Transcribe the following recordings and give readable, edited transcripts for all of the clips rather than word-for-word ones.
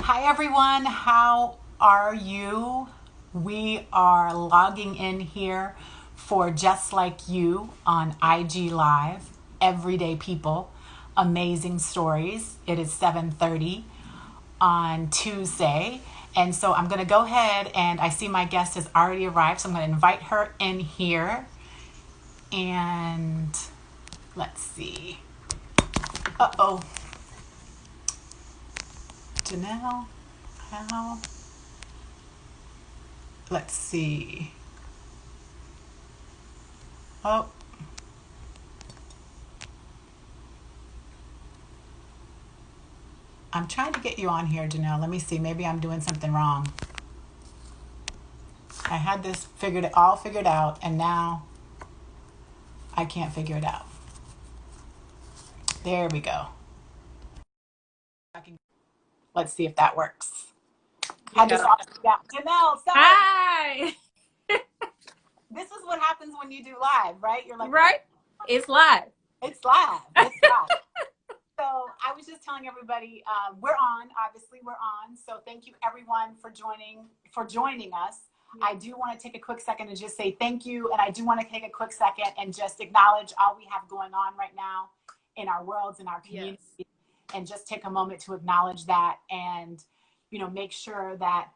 Hi everyone, how are you? We are logging in here for Just Like You on IG Live, Everyday People, Amazing Stories. It is 7:30 on Tuesday. And so I'm going to go ahead and I see my guest has already arrived, so I'm going to invite her in here. And let's see. Uh-oh. Janelle, how? Let's see. Oh, I'm trying to get you on here, Janelle. Let me see. Maybe I'm doing something wrong. I had this all figured out, and now I can't figure it out. There we go. Let's see if that works. I just all figured out. Janelle, sorry. Hi. This is what happens when you do live, right? You're like, Right? It's live. it's live. It's live. So I was just telling everybody we're on. Obviously, we're on. So thank you everyone for joining us. I do want to take a quick second and just say thank you, and I do want to take a quick second and just acknowledge all we have going on right now in our worlds, in our community, Yes. and just take a moment to acknowledge that, and make sure that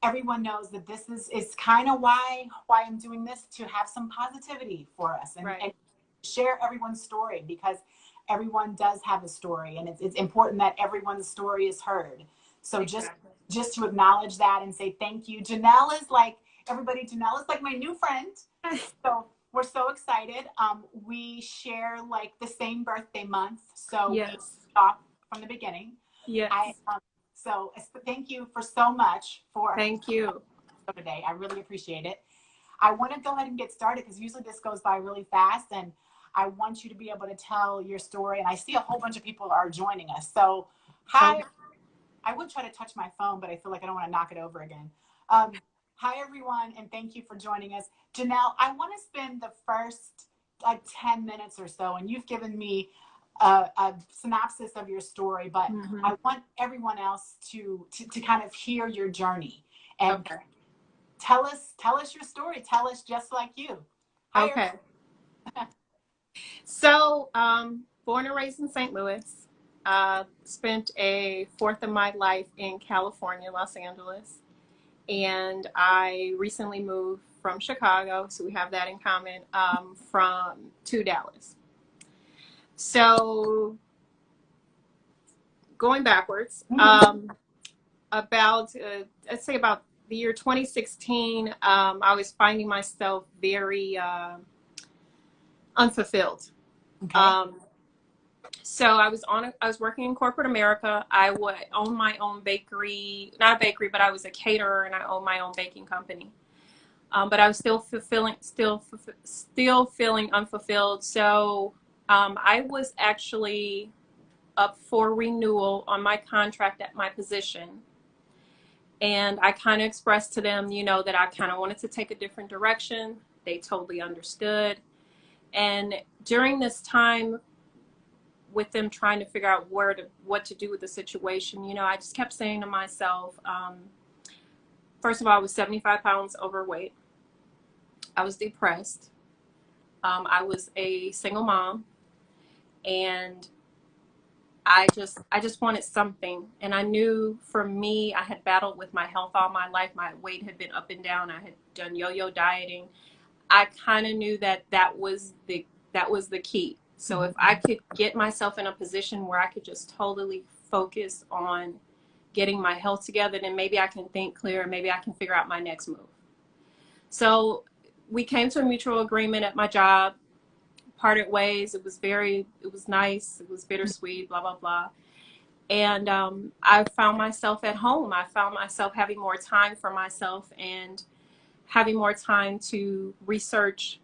everyone knows that this is kind of why I'm doing this, to have some positivity for us Right. and share everyone's story, because everyone does have a story, and it's important that everyone's story is heard. So Exactly. just to acknowledge that and say thank you. Janelle is like everybody. Janelle is like my new friend. So we're so excited. We share like the same birthday month, so we Yes. talk from the beginning. Yes. So thank you for so much for Thank you. today. I really appreciate it. I want to go ahead and get started because usually this goes by really fast, and I want you to be able to tell your story. And I see a whole bunch of people are joining us. So hi. I would try to touch my phone, but I feel like I don't want to knock it over again. Hi, everyone, and thank you for joining us. Janelle, I want to spend the first like 10 minutes or so, and you've given me a synopsis of your story, but I want everyone else to kind of hear your journey and Okay. tell us your story. Tell us just like you. Hi, Okay. So, born and raised in St. Louis. Spent a fourth of my life in California, Los Angeles, and I recently moved from Chicago, so we have that in common. From to Dallas. So, going backwards, about I'd say about the year 2016, I was finding myself very unfulfilled. Okay. So I was working in corporate America. I would own my own bakery, not a bakery, but I was a caterer, and I owned my own baking company. But I was still feeling unfulfilled. So I was actually up for renewal on my contract at my position. And I kind of expressed to them, that I kind of wanted to take a different direction. They totally understood. And during this time, with them trying to figure out what to do with the situation, I just kept saying to myself, first of all, I was 75 pounds overweight. I was depressed. I was a single mom, and I just wanted something. And I knew for me, I had battled with my health all my life. My weight had been up and down. I had done yo-yo dieting. I kind of knew that was the key. So if I could get myself in a position where I could just totally focus on getting my health together, then maybe I can think clear, maybe I can figure out my next move. So we came to a mutual agreement at my job, parted ways. It was nice. It was bittersweet, blah, blah, blah. And I found myself at home. I found myself having more time for myself and having more time to research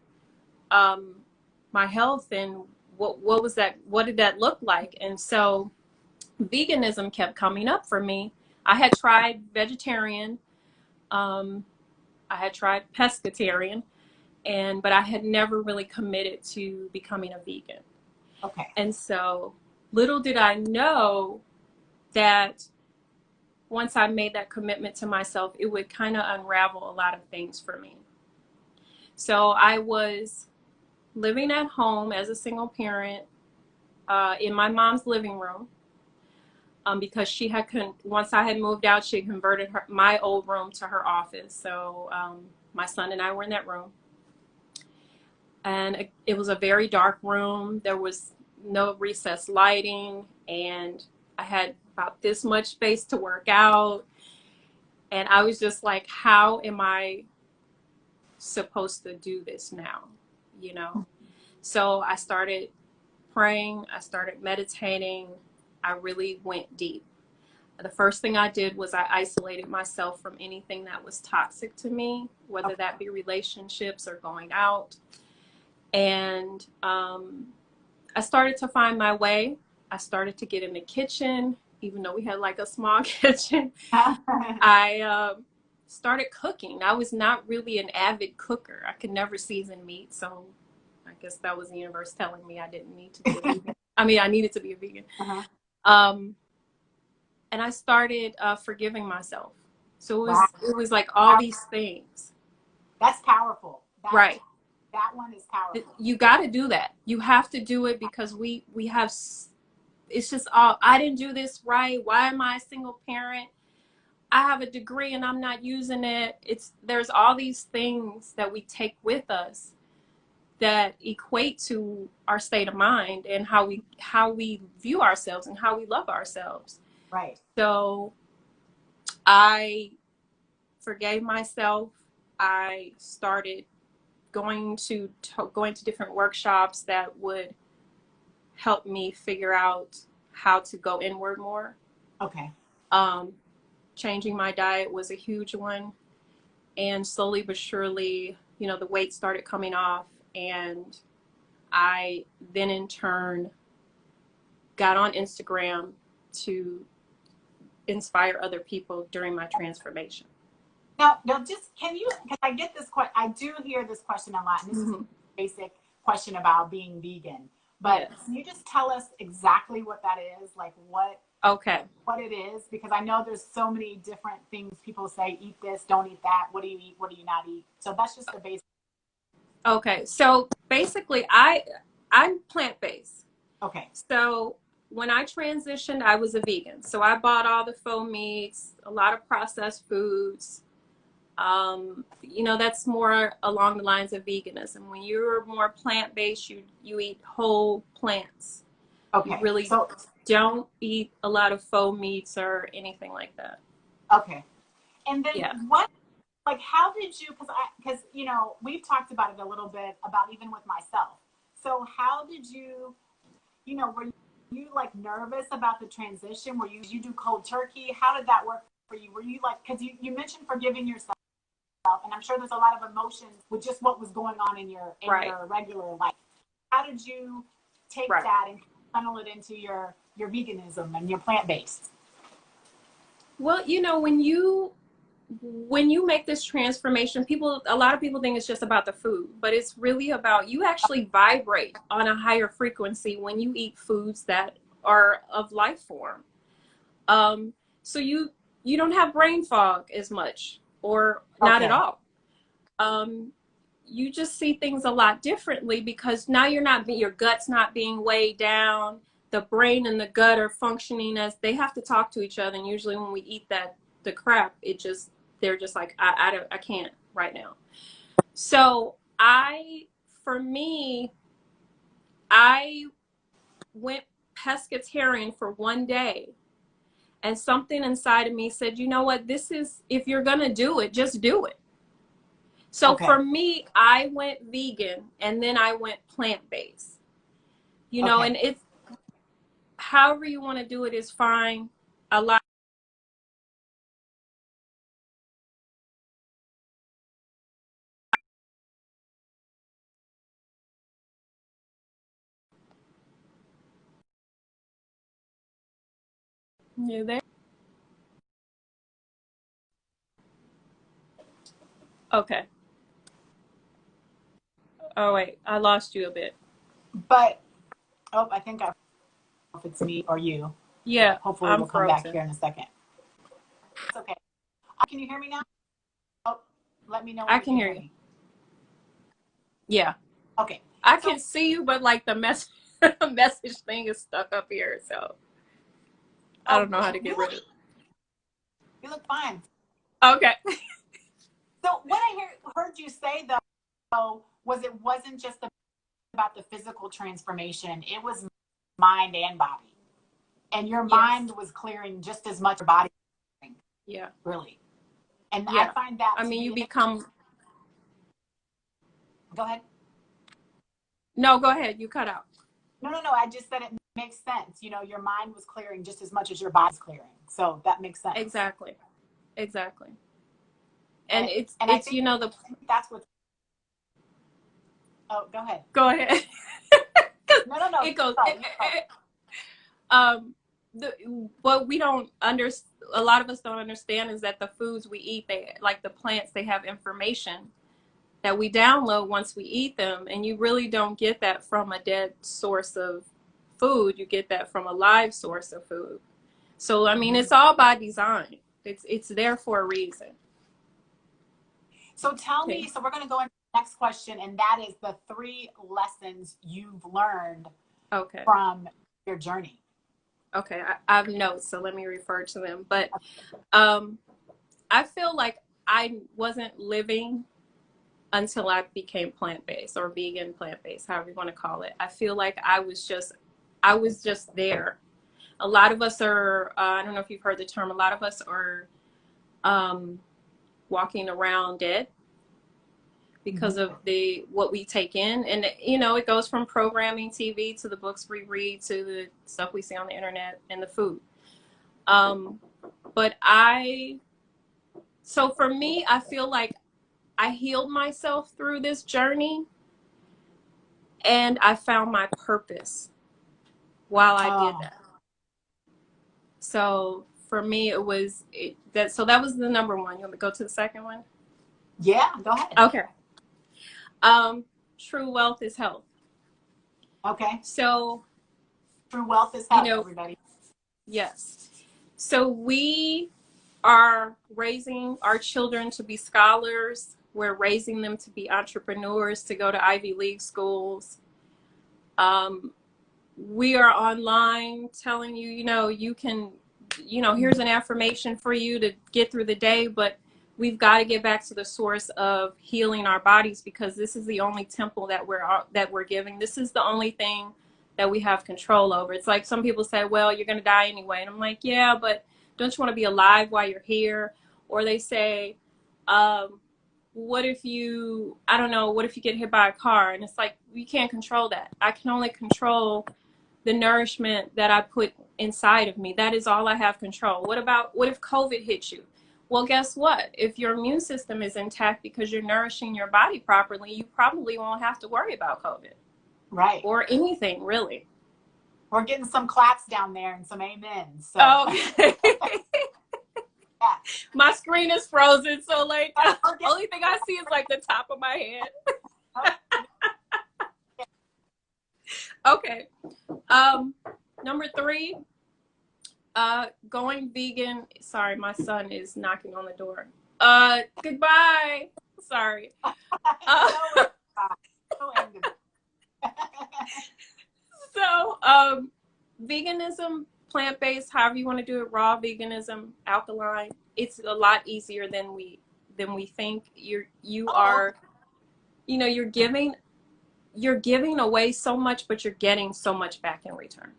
my health and what was that? What did that look like? And so veganism kept coming up for me. I had tried vegetarian. I had tried pescatarian, but I had never really committed to becoming a vegan. Okay. And so little did I know that once I made that commitment to myself, it would kind of unravel a lot of things for me. So I was living at home as a single parent in my mom's living room because she had once I had moved out, she had converted my old room to her office. So my son and I were in that room. And it was a very dark room. There was no recessed lighting, and I had about this much space to work out. And I was just like, how am I supposed to do this now? You know? So I started praying, I started meditating, I really went deep. The first thing I did was I isolated myself from anything that was toxic to me, whether that be relationships or going out. And I started to find my way. I started to get in the kitchen, even though we had like a small kitchen. I started cooking. I was not really an avid cooker. I could never season meat, so I guess that was the universe telling me I didn't need to be a vegan. I mean, I needed to be a vegan. And I started forgiving myself. So it was like all these things. That's powerful. Right. That one is powerful. You got to do that. You have to do it because we have, it's just all, I didn't do this right. Why am I a single parent? I have a degree and I'm not using it. There's all these things that we take with us that equate to our state of mind and how we view ourselves and how we love ourselves. Right. So I forgave myself. I started going to different workshops that would help me figure out how to go inward more. Okay. Changing my diet was a huge one. And slowly but surely, you know, the weight started coming off. And I then in turn got on Instagram to inspire other people during my transformation. Now, just, can you, because I get this question, I do hear this question a lot, and this is a basic question about being vegan, but can you just tell us exactly what that is? Like what it is? Because I know there's so many different things people say, eat this, don't eat that, what do you eat, what do you not eat? So that's just the basic. Okay, so basically I'm plant-based. Okay. So when I transitioned, I was a vegan. So I bought all the faux meats, a lot of processed foods. You know, that's more along the lines of veganism. When you're more plant-based, you eat whole plants. Okay. You really don't eat a lot of faux meats or anything like that. Okay. And then like, how did you, because, you know, we've talked about it a little bit about even with myself. So how did you, you know, were you like nervous about the transition? Were you do cold turkey? How did that work for you? Were you like, because you mentioned forgiving yourself, and I'm sure there's a lot of emotions with just what was going on in your regular life. How did you take that and funnel it into your veganism and your plant-based? Well, you know, when you make this transformation, a lot of people think it's just about the food, but it's really about, you actually vibrate on a higher frequency when you eat foods that are of life form. So you don't have brain fog as much, or not at all. You just see things a lot differently because now your gut's not being weighed down. The brain and the gut are functioning as they have to talk to each other. And usually when we eat the crap, they're just like, I can't right now. So for me, I went pescatarian for one day, and something inside of me said, you know what, if you're going to do it, just do it. So for me, I went vegan and then I went plant-based, you know, and it's however you want to do it is fine. A lot. You there? Okay. Oh, wait, I lost you a bit. But, I think if it's me or you. Yeah. Hopefully we'll come back here in a second. okay. Can you hear me now? Oh, let me know. I can hear you. Yeah. Okay. I can see you, but like the message thing is stuck up here, so I don't know how to get rid of it. You look fine. Okay. So what I heard you say though was it wasn't just about the physical transformation; it was mind and body, and your mind was clearing just as much your body. Yeah. Really. And yeah. I find that. I mean, you become. Go ahead. No, go ahead. You cut out. No. I just said it makes sense. You know, your mind was clearing just as much as your body's clearing. So that makes sense. Exactly. And it's I think, you know, that's what. Oh, go ahead. Go ahead. No. It goes. What we don't understand, a lot of us don't understand, is that the foods we eat, they like the plants, they have information that we download once we eat them, and you really don't get that from a dead source of food. You get that from a live source of food. So I mean, it's all by design. It's there for a reason. So tell me, so we're going to go into the next question, and that is the 3 lessons you've learned from your journey. Okay, I have notes, so let me refer to them. But I feel like I wasn't living until I became plant-based or vegan plant-based, however you want to call it. I feel like I was just there. A lot of us are, I don't know if you've heard the term, a lot of us are walking around dead because of what we take in. And, you know, it goes from programming, TV, to the books we read, to the stuff we see on the internet and the food. So for me, I feel like I healed myself through this journey, and I found my purpose while I did that. So for me, it was that. So that was the number 1. You want me to go to the second one? Yeah, go ahead. Okay. True wealth is health. Okay. So true wealth is health, everybody. Yes. So we are raising our children to be scholars. We're raising them to be entrepreneurs, to go to Ivy League schools. We are online telling you, you know, you can, you know, here's an affirmation for you to get through the day, but we've got to get back to the source of healing our bodies, because this is the only temple that we're giving. This is the only thing that we have control over. It's like some people say, well, you're going to die anyway. And I'm like, yeah, but don't you want to be alive while you're here? Or they say, what if you get hit by a car? And it's like, you can't control that. I can only control the nourishment that I put inside of me. That is all I have control. What if COVID hits you? Well, guess what? If your immune system is intact because you're nourishing your body properly, you probably won't have to worry about COVID. Right. Or anything, really. We're getting some claps down there and some amens. So. Okay. Yeah. My screen is frozen, so like only thing I see is like the top of my head. Okay. Number 3, going vegan. Sorry, my son is knocking on the door. Goodbye. Sorry. So, veganism, plant-based, however you want to do it, raw veganism, alkaline, it's a lot easier than we think. You're giving away so much, but you're getting so much back in return.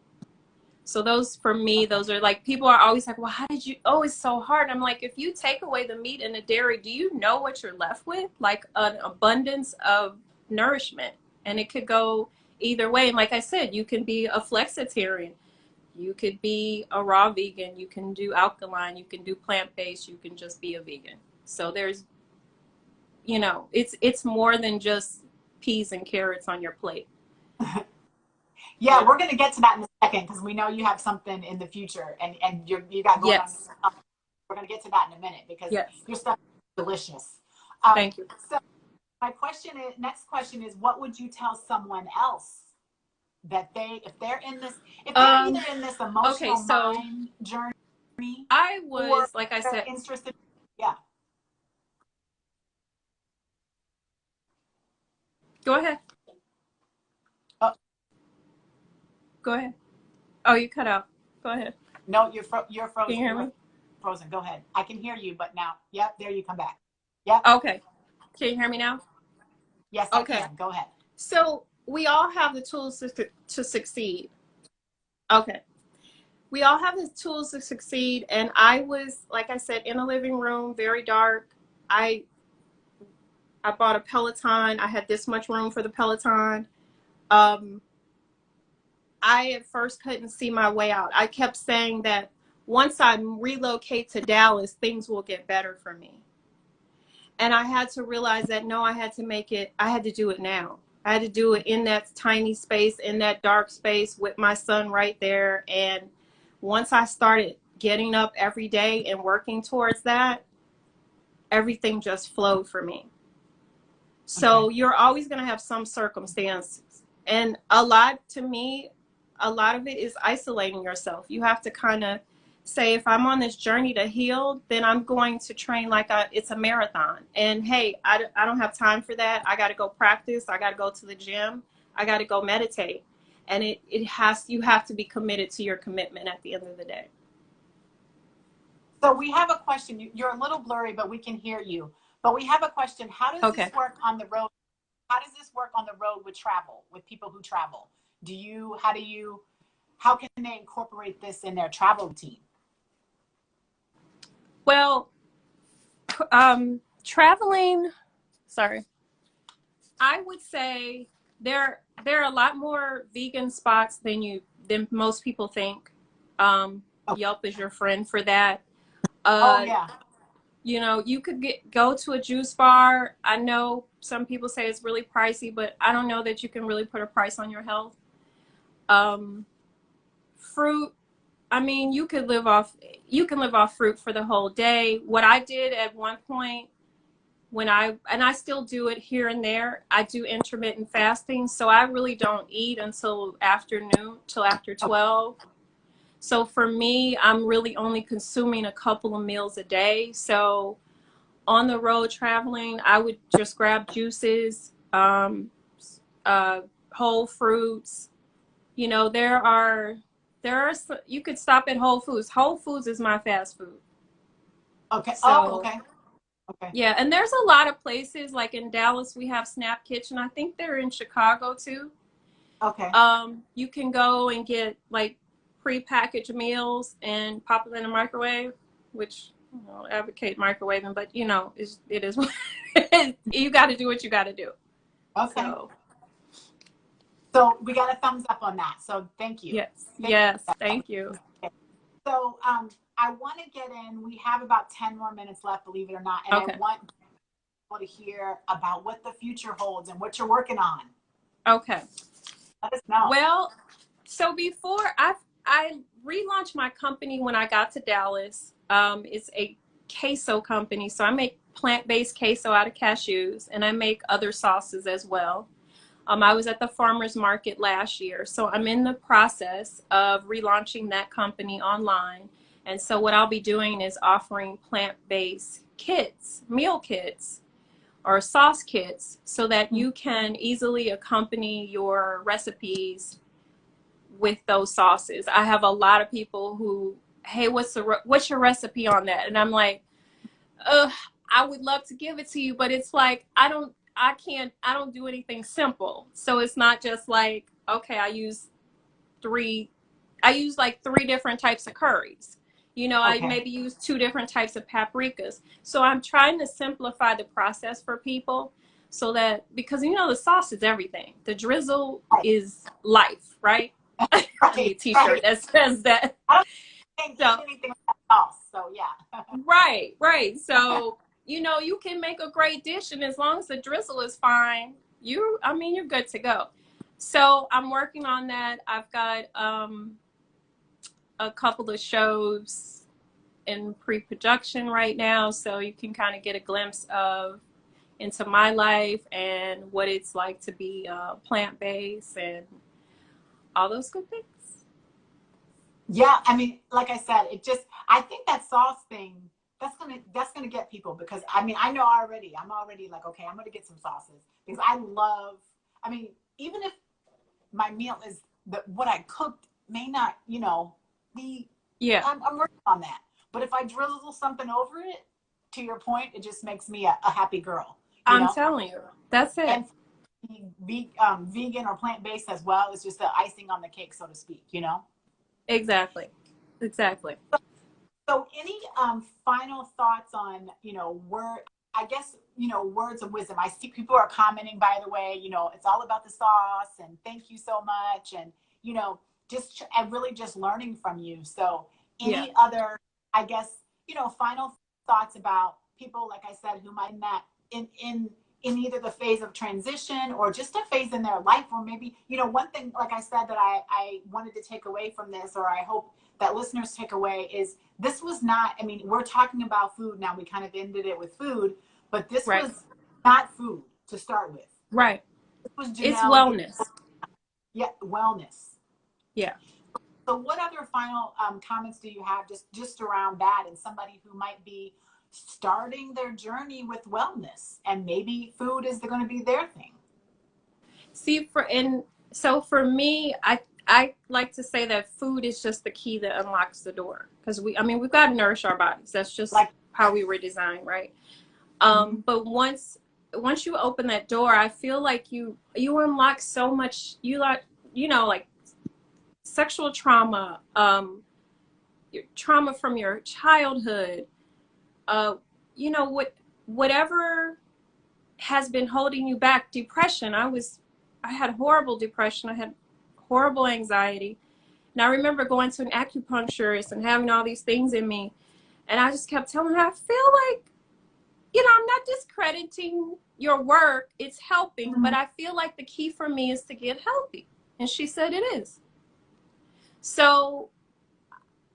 So those, for me, those are like, people are always like, well, how did you, oh, it's so hard. I'm like, if you take away the meat and the dairy, do you know what you're left with? Like an abundance of nourishment. And it could go either way. And like I said, you can be a flexitarian. You could be a raw vegan. You can do alkaline. You can do plant-based. You can just be a vegan. So there's, you know, it's more than just peas and carrots on your plate. Yeah, we're going to get to that in a second, because we know you have something in the future, and you got going on. We're going to get to that in a minute, because your stuff is delicious. Thank you. So my next question is, what would you tell someone else that if they're either in this emotional mind journey, me, I or was, like I you're said, interested? Yeah. go ahead. Oh, Go ahead. Oh, you cut out. Go ahead. no, you're Can you frozen. hear You were me? frozen. Go ahead. I can hear you, but now, yep, there you come back. Yep. Okay. Can you hear me now? Yes, I Okay. can. Go ahead. So we all have the tools to succeed. Okay. We all have the tools to succeed. And I was, like I said, in a living room, very dark. I I bought a Peloton. I had this much room for the Peloton. Um, I at first couldn't see my way out. I kept saying that once I relocate to Dallas, things will get better for me. And I had to realize that no, I had to make it, I had to do it now. I had to do it in that tiny space, in that dark space with my son right there. And once I started getting up every day and working towards that, everything just flowed for me. Okay. So you're always going to have some circumstances. And a lot, to me, a lot of it is isolating yourself. You have to kind of say, if I'm on this journey to heal, then I'm going to train like it's a marathon. And hey, I don't have time for that. I got to go practice. I got to go to the gym. I got to go meditate. And you have to be committed to your commitment at the end of the day. So we have a question. You're a little blurry, but we can hear you. But we have a question. How does Okay. this work on the road? How does this work on the road with travel, with people who travel? How can they incorporate this in their travel routine? Well, traveling, sorry. I would say there are a lot more vegan spots than most people think. Okay. Yelp is your friend for that. Oh Uh, yeah. you know, you could go to a juice bar. I know some people say it's really pricey, but I don't know that you can really put a price on your health. Um, Fruit. I mean, you can live off fruit for the whole day. What I did at one point and I still do it here and there. I do intermittent fasting, so I really don't eat until afternoon, till after 12. So for me, I'm really only consuming a couple of meals a day. So on the road traveling, I would just grab juices, uh, whole fruits. You know, you could stop at Whole Foods. Whole Foods is my fast food. Okay. Oh, So okay. Okay. yeah, and there's a lot of places like in Dallas we have Snap Kitchen. I think they're in Chicago too. Okay. You can go and get like pre-packaged meals and pop them in the microwave, which advocate microwaving, but it is you got to do what you got to do. Okay. So So we got a thumbs up on that. So thank you. yes, Thank yes, you. thank you. So I want to get in. We have about 10 more minutes left, believe it or not. And I Okay, want people to hear about what the future holds and what you're working on. okay. Let us know. Well, so before I relaunched my company when I got to Dallas. It's a queso company, so I make plant-based queso out of cashews, and I make other sauces as well. I was at the farmers market last year, so I'm in the process of relaunching that company online. And so what I'll be doing is offering plant-based kits, meal kits, or sauce kits, so that you can easily accompany your recipes with those sauces. I have a lot of people who, hey, what's your recipe on that? And I'm like, I would love to give it to you, but it's like I don't do anything simple. So it's not just like, okay, three I use like three different types of curries. I Okay. maybe use two different types of paprikas. So I'm trying to simplify the process for people so that, because the sauce is everything. The drizzle Right. is life, right? I need a Right. t-shirt Right. that says that. I don't So, eat anything with that sauce. So yeah. right. So, you can make a great dish, and as long as the drizzle is fine, you're good to go. So I'm working on that. I've got a couple of shows in pre-production right now, so you can kind of get a glimpse of into my life and what it's like to be plant-based and all those good things. Yeah, I mean, like I said, it just, I think that sauce thing, that's gonna get people, because I mean, I know already, I'm already like, okay, I'm gonna get some sauces because I love, I mean, even if my meal is what I cooked may not, be, Yeah, I'm working on that. But if I drizzle something over it, to your point, it just makes me a happy girl, you I'm know? telling you, that's it. And vegan or plant-based as well, it's just the icing on the cake, so to speak, you know? Exactly. Exactly. So any final thoughts on, word, I guess, words of wisdom? I see people are commenting, by the way, it's all about the sauce and thank you so much. And, and really just learning from you. So Yeah. any other, I guess, final thoughts about people, like I said, who might not in either the phase of transition or just a phase in their life, or maybe, one thing, like I said, that I wanted to take away from this, or I hope that listeners take away, is this was not, I mean, we're talking about food now. We kind of ended it with food, but this Right. was not food to start with. Right. This was It's Janelle getting, wellness. yeah, wellness. Yeah. So what other final comments do you have just around that, and somebody who might be starting their journey with wellness and maybe food is going to be their thing? See, so for me, I like to say that food is just the key that unlocks the door, because I mean, we've got to nourish our bodies. That's just Like, how we were designed, right? mm-hmm. But once you open that door, I feel like you unlock so much. You like, like sexual trauma, your trauma from your childhood, uh, whatever has been holding you back. Depression. I had horrible depression. I had horrible anxiety. And I remember going to an acupuncturist and having all these things in me. And I just kept telling her, I feel like, I'm not discrediting your work. It's helping, but I feel like the key for me is to get healthy. And she said it is. So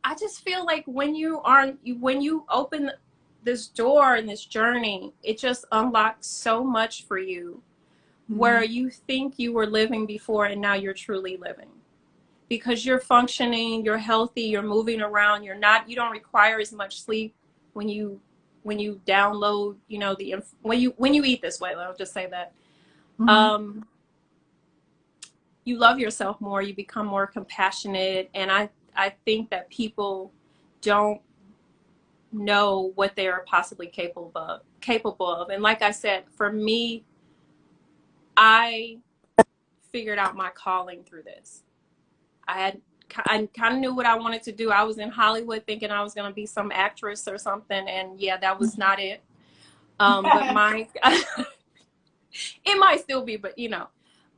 I just feel like when you open this door and this journey, it just unlocks so much for you, Mm-hmm. where you think you were living before and now you're truly living, because you're functioning, you're healthy, you're moving around, you don't require as much sleep when you download, when you eat this way. I'll just say that. Mm-hmm. You love yourself more, you become more compassionate, and I think that people don't know what they are possibly capable of. And like I said, for me, I figured out my calling through this. I kind of knew what I wanted to do. I was in Hollywood thinking I was going to be some actress or something, and yeah, that was not it. But it might still be, but It could.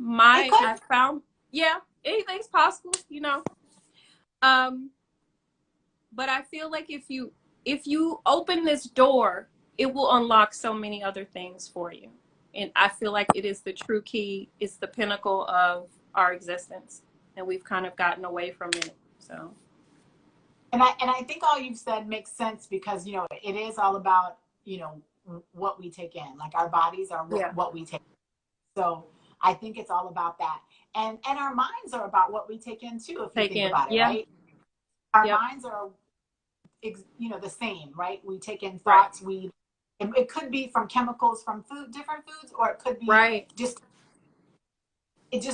I found, yeah, anything's possible. Um, but I feel like if you open this door, it will unlock so many other things for you. And I feel like it is the true key. It's the pinnacle of our existence, and we've kind of gotten away from it. So And I think all you've said makes sense, because it is all about what we take in. Like, our bodies are yeah, what we take. So I think it's all about that, and our minds are about what we take in too. If you take think in, about it, yeah, right? Our yep, minds are the same, right? We take in right, thoughts. It could be from chemicals from different foods, or it could be right, just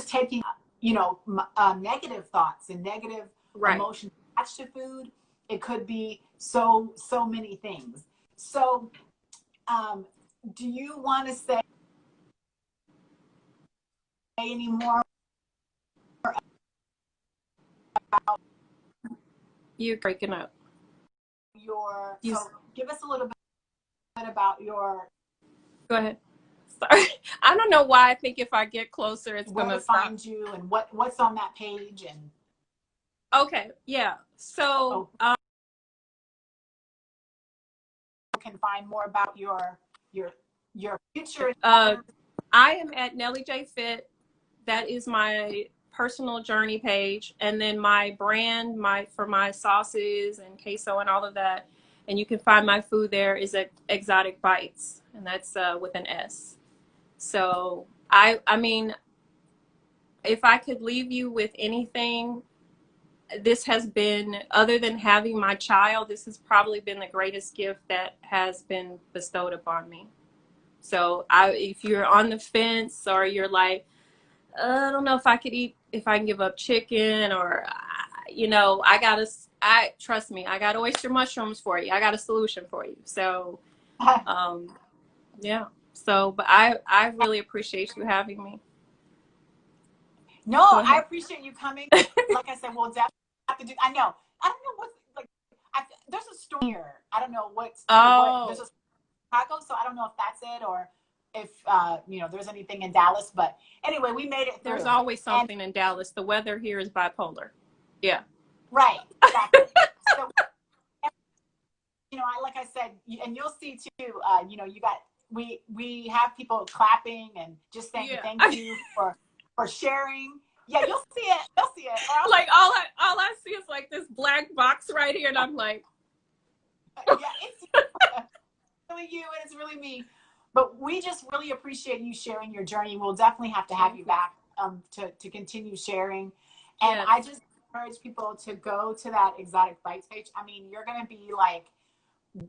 taking negative thoughts and negative right. emotions attached to food. It could be so many things. So do you want to say any more about You're breaking up. You so give us a little bit about your go ahead. Sorry, I don't know why I think if I get closer, it's where to gonna stop. find you and what's on that page, and Okay, yeah. So oh, can find more about your future. I am at Nellie J Fit. That is my personal journey page, and then my brand, for my sauces and queso and all of that. And you can find my food there is at Exotic Bites, and that's with an S. So I mean, if I could leave you with anything, this has been, other than having my child, this has probably been the greatest gift that has been bestowed upon me. So if you're on the fence, or you're like, I don't know if I could eat, if I can give up chicken, or, trust me, I got oyster mushrooms for you. I got a solution for you. So, yeah. So, but I really appreciate you having me. No, I appreciate you coming. Like I said, we'll definitely have to do. I don't know what's like. There's a store here. I don't know what's. Oh. There's a Chicago, so I don't know if that's it, or if there's anything in Dallas. But anyway, we made it through. There's always something in Dallas. The weather here is bipolar. Yeah. Right. Exactly. So, like I said, and you'll see too. We have people clapping and just saying thank you for sharing. Yeah, you'll see it. You'll see it. Like all I see is like this black box right here, and I'm like, yeah, it's really you, and it's really me. But we just really appreciate you sharing your journey. We'll definitely have to have you back to continue sharing. And I just encourage people to go to that Exotic Bites page. I mean, you're gonna be like,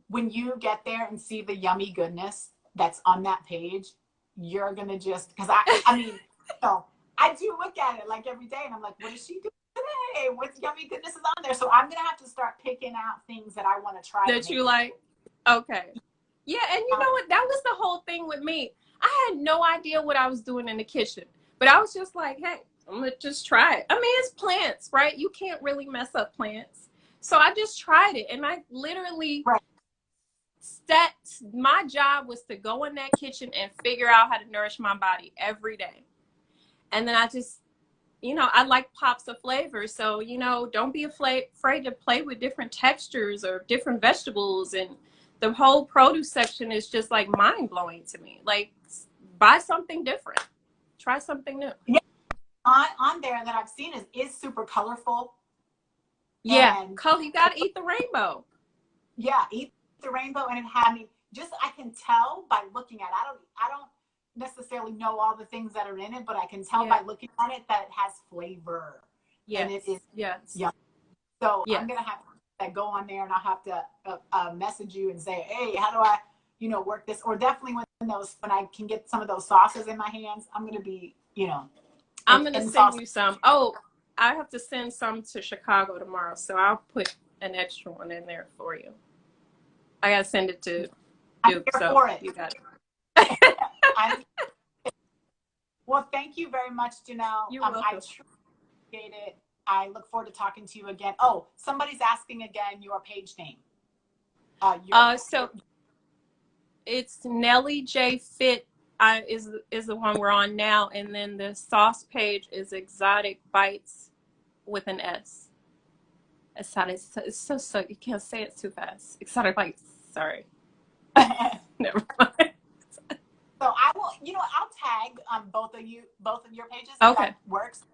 when you get there and see the yummy goodness that's on that page, you're gonna just, because I mean, I do look at it like every day, and I'm like, what is she doing today? What yummy goodness is on there? So I'm gonna have to start picking out things that I want to try. That you like. Okay. Yeah, and you know what? That was the whole thing with me. I had no idea what I was doing in the kitchen, but I was just like, hey, I'm gonna just try it. I mean, it's plants, right? You can't really mess up plants. So I just tried it, and I literally my job was to go in that kitchen and figure out how to nourish my body every day. And then I just, I like pops of flavor. So, don't be afraid to play with different textures or different vegetables. And the whole produce section is just like mind blowing to me. Like, buy something different. Try something new. Yeah. On there that I've seen is super colorful. Yeah. You got to eat the rainbow. Yeah. Eat the rainbow. And it had me, I can tell by looking at it. I don't necessarily know all the things that are in it, but I can tell by looking at it that it has flavor. Yes. And it is. Yes. Yeah. So I'm gonna have to go on there, and I'll have to message you and say, hey, how do I, work this? Or definitely when I can get some of those sauces in my hands, I'm gonna be, I'm gonna send you some. Oh, I have to send some to Chicago tomorrow, so I'll put an extra one in there for you. I gotta send it to Duke, so you got it. Well, thank you very much, Janelle. You're welcome. I truly appreciate it. I look forward to talking to you again. Oh, somebody's asking again your page name. So it's Nellie J Fit is the one we're on now, and then the sauce page is Exotic Bites with an S. It's so you can't say it too fast. Exotic Bites. Sorry. Never mind. So I will, I'll tag both of your pages. If that works.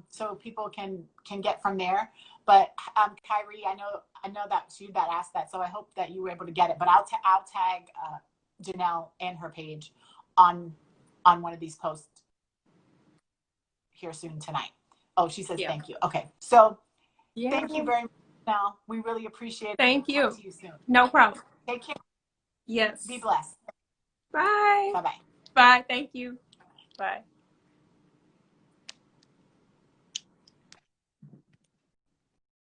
So people can get from there. But Kyrie, I know that you that asked that, so I hope that you were able to get it. But I'll tag Janelle and her page on one of these posts here soon tonight. Oh, she says thank you. Okay, so thank you very much, Janelle. We really appreciate it. Thank you. Talk to you soon. No problem. Take care. Yes. Be blessed. Bye. Bye-bye. Bye. Thank you. Bye.